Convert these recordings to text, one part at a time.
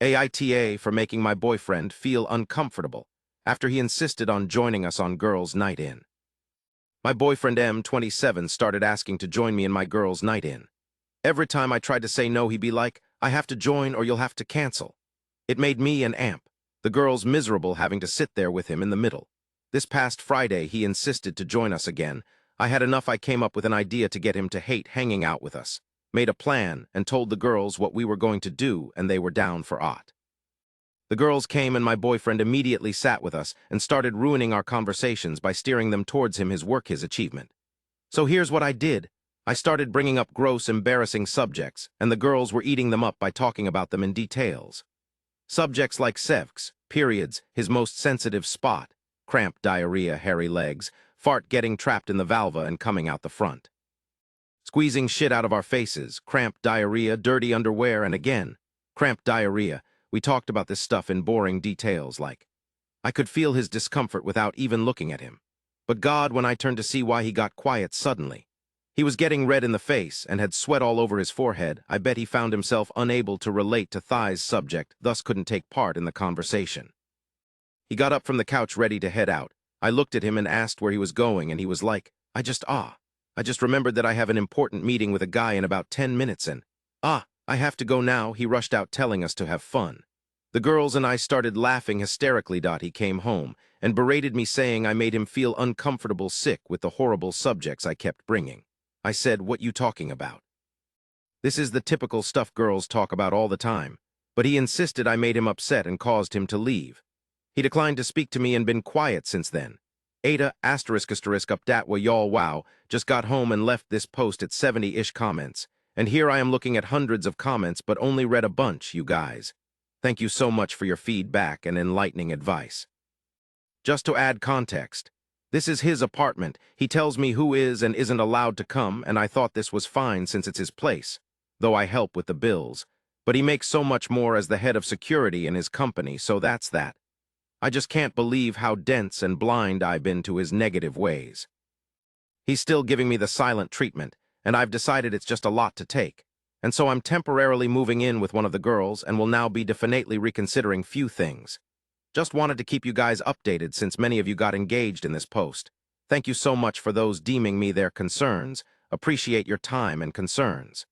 AITA for making my boyfriend feel uncomfortable after he insisted on joining us on girls' night in. My boyfriend M27 started asking to join me in my girls' night in. Every time I tried to say no, he'd be like, "I have to join or you'll have to cancel." It made me an amp, the girls miserable having to sit there with him in the middle. This past Friday, he insisted to join us again. I had enough. I came up with an idea to get him to hate hanging out with us, made a plan, and told the girls what we were going to do, and they were down for it. The girls came and my boyfriend immediately sat with us and started ruining our conversations by steering them towards him, his work, his achievement. So here's what I did. I started bringing up gross, embarrassing subjects, and the girls were eating them up by talking about them in details. Subjects like sevks, periods, his most sensitive spot, cramp, diarrhea, hairy legs, fart getting trapped in the vulva and coming out the front. Squeezing shit out of our faces, cramp, diarrhea, dirty underwear, and again, cramp, diarrhea. We talked about this stuff in boring details like, I could feel his discomfort without even looking at him. But God, when I turned to see why he got quiet suddenly. He was getting red in the face and had sweat all over his forehead. I bet he found himself unable to relate to Thai's subject, thus couldn't take part in the conversation. He got up from the couch ready to head out. I looked at him and asked where he was going, and he was like, I just remembered that I have an important meeting with a guy in about 10 minutes and, I have to go now. He rushed out telling us to have fun. The girls and I started laughing hysterically. He came home and berated me, saying I made him feel uncomfortable, sick with the horrible subjects I kept bringing. I said, what you talking about? This is the typical stuff girls talk about all the time, but he insisted I made him upset and caused him to leave. He declined to speak to me and been quiet since then. AITA *** up dat wa y'all wow, just got home and left this post at 70-ish comments. And here I am looking at hundreds of comments but only read a bunch, you guys. Thank you so much for your feedback and enlightening advice. Just to add context, this is his apartment. He tells me who is and isn't allowed to come, and I thought this was fine since it's his place, though I help with the bills. But he makes so much more as the head of security in his company, so that's that. I just can't believe how dense and blind I've been to his negative ways. He's still giving me the silent treatment, and I've decided it's just a lot to take. And so I'm temporarily moving in with one of the girls and will now be definitely reconsidering few things. Just wanted to keep you guys updated since many of you got engaged in this post. Thank you so much for those deeming me their concerns. Appreciate your time and concerns.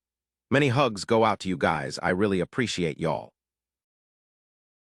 Many hugs go out to you guys. I really appreciate y'all.